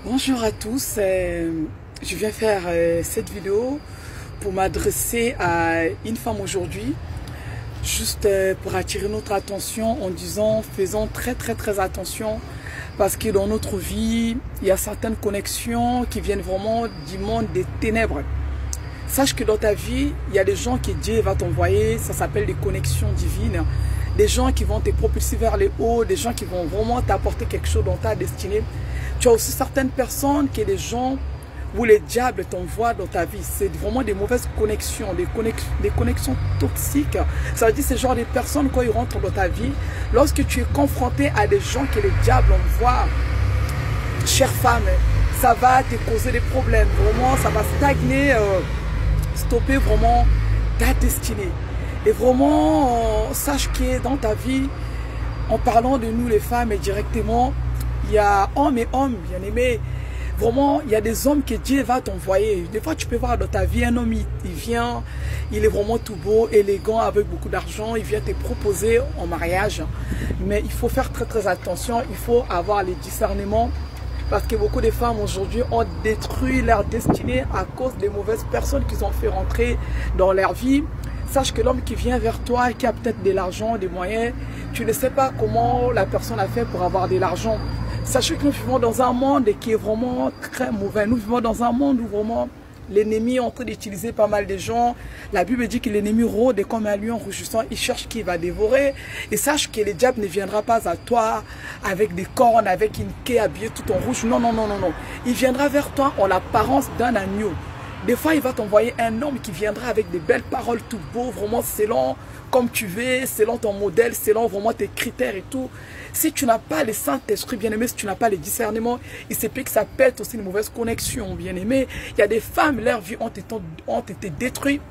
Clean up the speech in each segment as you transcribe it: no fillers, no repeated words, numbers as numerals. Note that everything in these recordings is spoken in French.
Bonjour à tous, je viens faire cette vidéo pour m'adresser à une femme aujourd'hui, juste pour attirer notre attention en disant faisons très attention parce que dans notre vie, il y a certaines connexions qui viennent vraiment du monde des ténèbres. Sache que dans ta vie, il y a des gens que Dieu va t'envoyer, ça s'appelle des connexions divines. Des gens qui vont te propulser vers les hauts, des gens qui vont vraiment t'apporter quelque chose dans ta destinée. Tu as aussi certaines personnes qui sont des gens où les diables t'envoient dans ta vie. C'est vraiment des mauvaises connexions, des connexions toxiques. Ça veut dire ce genre de personnes, quand ils rentrent dans ta vie, lorsque tu es confronté à des gens que les diables envoient, chère femme, ça va te causer des problèmes. Vraiment, ça va stagner, stopper vraiment ta destinée. Et vraiment, sache que dans ta vie, en parlant de nous les femmes et directement, il y a hommes et hommes, bien aimés. Vraiment, il y a des hommes que Dieu va t'envoyer. Des fois, tu peux voir dans ta vie un homme, il vient, il est vraiment tout beau, élégant, avec beaucoup d'argent. Il vient te proposer en mariage. Mais il faut faire très attention. Il faut avoir les discernements. Parce que beaucoup de femmes aujourd'hui ont détruit leur destinée à cause des mauvaises personnes qu'ils ont fait rentrer dans leur vie. Sache que l'homme qui vient vers toi, qui a peut-être de l'argent, des moyens, tu ne sais pas comment la personne a fait pour avoir de l'argent. Sachez que nous vivons dans un monde qui est vraiment très mauvais. Nous vivons dans un monde où vraiment l'ennemi est en train d'utiliser pas mal de gens. La Bible dit que l'ennemi rôde comme un lion rougissant. Il cherche qui va dévorer. Et sache que le diable ne viendra pas à toi avec des cornes, avec une queue habillée tout en rouge. Non. Il viendra vers toi en l'apparence d'un agneau. Des fois, il va t'envoyer un homme qui viendra avec des belles paroles tout beau, vraiment selon comme tu veux, selon ton modèle, selon vraiment tes critères et tout. Si tu n'as pas le Saint-Esprit, bien-aimé, si tu n'as pas le discernement, il se peut que ça pète aussi une mauvaise connexion, bien-aimé. Il y a des femmes, leur vie ont été détruites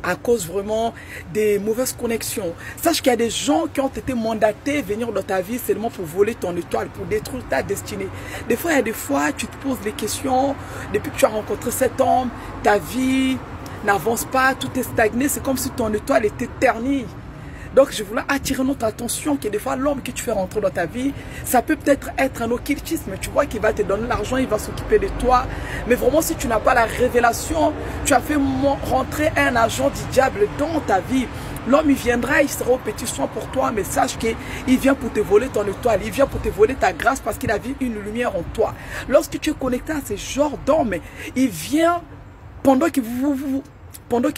à cause vraiment des mauvaises connexions. Sache qu'il y a des gens qui ont été mandatés venir dans ta vie seulement pour voler ton étoile, pour détruire ta destinée. Des fois, il y a des fois, tu te poses des questions, depuis que tu as rencontré cet homme, ta vie n'avance pas, tout est stagné, c'est comme si ton étoile était ternie. Donc, je voulais attirer notre attention que des fois, l'homme que tu fais rentrer dans ta vie, ça peut peut-être être un occultisme. Tu vois qu'il va te donner l'argent, il va s'occuper de toi. Mais vraiment, si tu n'as pas la révélation, tu as fait rentrer un agent du diable dans ta vie. L'homme, il viendra, il sera au petit soin pour toi, mais sache qu'il vient pour te voler ton étoile, il vient pour te voler ta grâce parce qu'il a vu une lumière en toi. Lorsque tu es connecté à ce genre d'homme, il vient pendant que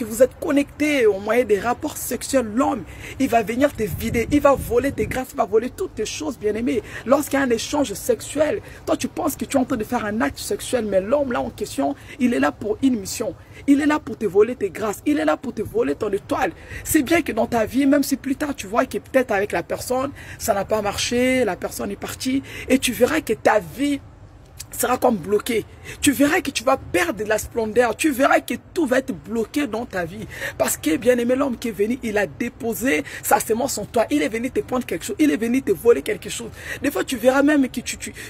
vous êtes connecté au moyen des rapports sexuels, l'homme, il va venir te vider, il va voler tes grâces, il va voler toutes tes choses, bien-aimé. Lorsqu'il y a un échange sexuel, toi tu penses que tu es en train de faire un acte sexuel, mais l'homme là en question, il est là pour une mission. Il est là pour te voler tes grâces, il est là pour te voler ton étoile. C'est bien que dans ta vie, même si plus tard tu vois que peut-être avec la personne, ça n'a pas marché, la personne est partie, et tu verras que ta vie sera comme bloqué. Tu verras que tu vas perdre de la splendeur. Tu verras que tout va être bloqué dans ta vie. Parce que, bien aimé, l'homme qui est venu, il a déposé sa semence en toi. Il est venu te prendre quelque chose. Il est venu te voler quelque chose. Des fois, tu verras même que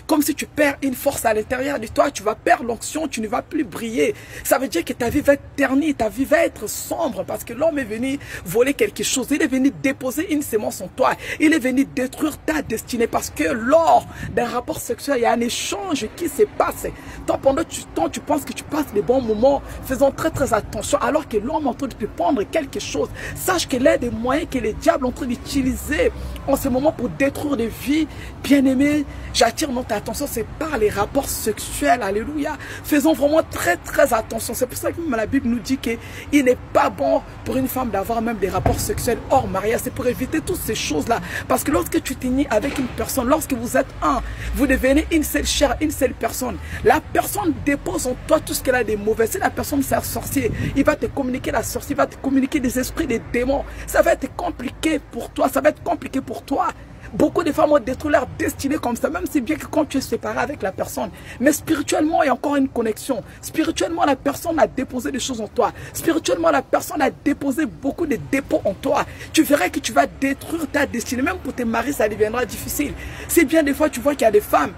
comme si tu perds une force à l'intérieur de toi. Tu vas perdre l'onction. Tu ne vas plus briller. Ça veut dire que ta vie va être ternie. Ta vie va être sombre. Parce que l'homme est venu voler quelque chose. Il est venu déposer une semence en toi. Il est venu détruire ta destinée. Parce que lors d'un rapport sexuel, il y a un échange qui se passe. Toi, pendant tu penses que tu passes les bons moments, faisons très attention, alors que l'homme est en train de te prendre quelque chose. Sache qu'il y a des moyens que les diables sont en train d'utiliser en ce moment pour détruire des vies. Bien-aimés, j'attire notre attention, c'est par les rapports sexuels. Alléluia. Faisons vraiment très attention. C'est pour ça que même la Bible nous dit qu'il n'est pas bon pour une femme d'avoir même des rapports sexuels hors mariage. C'est pour éviter toutes ces choses-là. Parce que lorsque tu t'unis avec une personne, lorsque vous êtes un, vous devenez une seule chair, une seule personne. La personne dépose en toi tout ce qu'elle a de mauvais. Si la personne c'est un sorcier, il va te communiquer la sorcière, il va te communiquer des esprits, des démons. Ça va être compliqué pour toi, ça va être compliqué pour toi. Beaucoup de femmes ont détruit leur destinée comme ça, même si bien que quand tu es séparé avec la personne. Mais spirituellement, il y a encore une connexion. Spirituellement, la personne a déposé des choses en toi. Spirituellement, la personne a déposé beaucoup de dépôts en toi. Tu verras que tu vas détruire ta destinée. Même pour tes maris, ça deviendra difficile. C'est bien des fois, tu vois qu'il y a des femmes.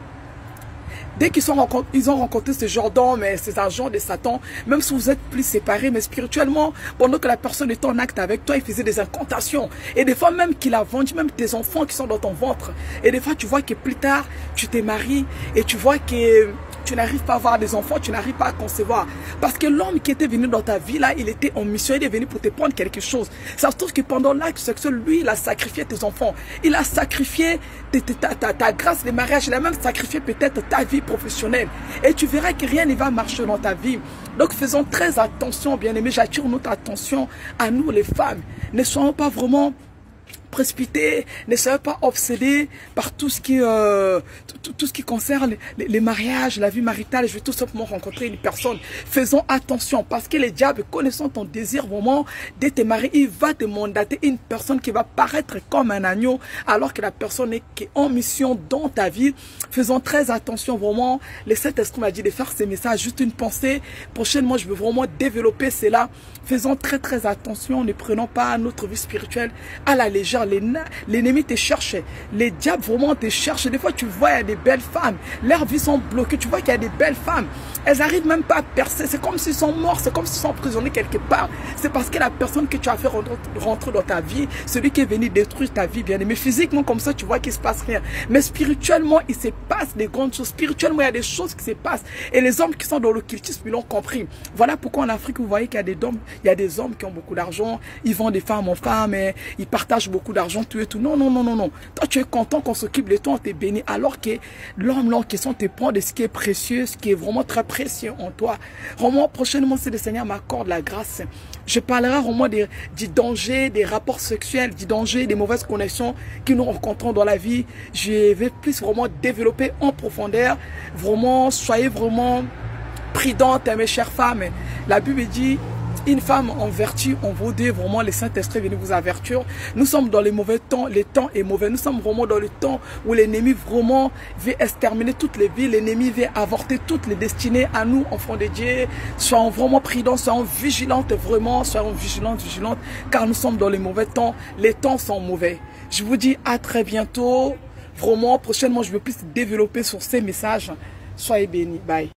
Dès qu'ils ont rencontré ce genre d'homme, ces agents de Satan, même si vous êtes plus séparés, mais spirituellement, pendant que la personne était en acte avec toi, il faisait des incantations. Et des fois même qu'il a vendu même tes enfants qui sont dans ton ventre. Et des fois tu vois que plus tard, tu t'es marié et tu vois que tu n'arrives pas à avoir des enfants, tu n'arrives pas à concevoir. Parce que l'homme qui était venu dans ta vie, là, il était en mission, il est venu pour te prendre quelque chose. Ça se trouve que pendant l'acte sexuel, lui, il a sacrifié tes enfants. Il a sacrifié ta grâce de mariage. Il a même sacrifié peut-être ta vie professionnelle. Et tu verras que rien ne va marcher dans ta vie. Donc faisons très attention, bien-aimés. J'attire notre attention à nous, les femmes. Ne soyons pas vraiment précipités, ne soyez pas obsédés par tout ce qui concerne les mariages, la vie maritale. Je vais tout simplement rencontrer une personne. Faisons attention parce que le diable, connaissant ton désir vraiment de te marier, il va te mandater une personne qui va paraître comme un agneau alors que la personne est en mission dans ta vie. Faisons très attention vraiment. Le Saint-Esprit m'a dit de faire ces messages, juste une pensée. Prochainement, je veux vraiment développer cela. Faisons très attention. Ne prenons pas notre vie spirituelle à la légère. L'ennemi te cherche, les diables vraiment te cherchent. Des fois tu vois, il y a des belles femmes, leurs vies sont bloquées, tu vois qu'il y a des belles femmes, elles n'arrivent même pas à percer, c'est comme s'ils sont morts, c'est comme s'ils sont emprisonnés quelque part. C'est parce que la personne que tu as fait rentrer dans ta vie, celui qui est venu détruire ta vie, bien aimé. Physiquement comme ça, tu vois qu'il ne se passe rien, mais spirituellement il se passe des grandes choses. Spirituellement il y a des choses qui se passent, et les hommes qui sont dans l'occultisme, ils l'ont compris. Voilà pourquoi en Afrique vous voyez qu'il y a des hommes qui ont beaucoup d'argent, ils vendent des femmes en femmes, et ils partagent beaucoup d'argent, tout et tout. Non. Toi, tu es content qu'on s'occupe de toi, on t'est béni. Alors que l'homme là en question te prend de ce qui est précieux, ce qui est vraiment très précieux en toi. Vraiment, prochainement, si le Seigneur m'accorde la grâce, je parlerai vraiment du danger des rapports sexuels, du danger des mauvaises connexions que nous rencontrons dans la vie. Je vais plus vraiment développer en profondeur. Vraiment, soyez vraiment prudentes, mes chères femmes. La Bible dit: une femme en vertu, on vous dit vraiment, le Saint-Esprit vient vous avertir. Nous sommes dans les mauvais temps, le temps est mauvais. Nous sommes vraiment dans le temps où l'ennemi vraiment veut exterminer toutes les vies. L'ennemi veut avorter toutes les destinées à nous, enfants de Dieu. Soyons vraiment prudents, soyons vigilantes vraiment, soyons vigilantes, car nous sommes dans les mauvais temps. Les temps sont mauvais. Je vous dis à très bientôt. Vraiment, prochainement, je vais plus développer sur ces messages. Soyez bénis. Bye.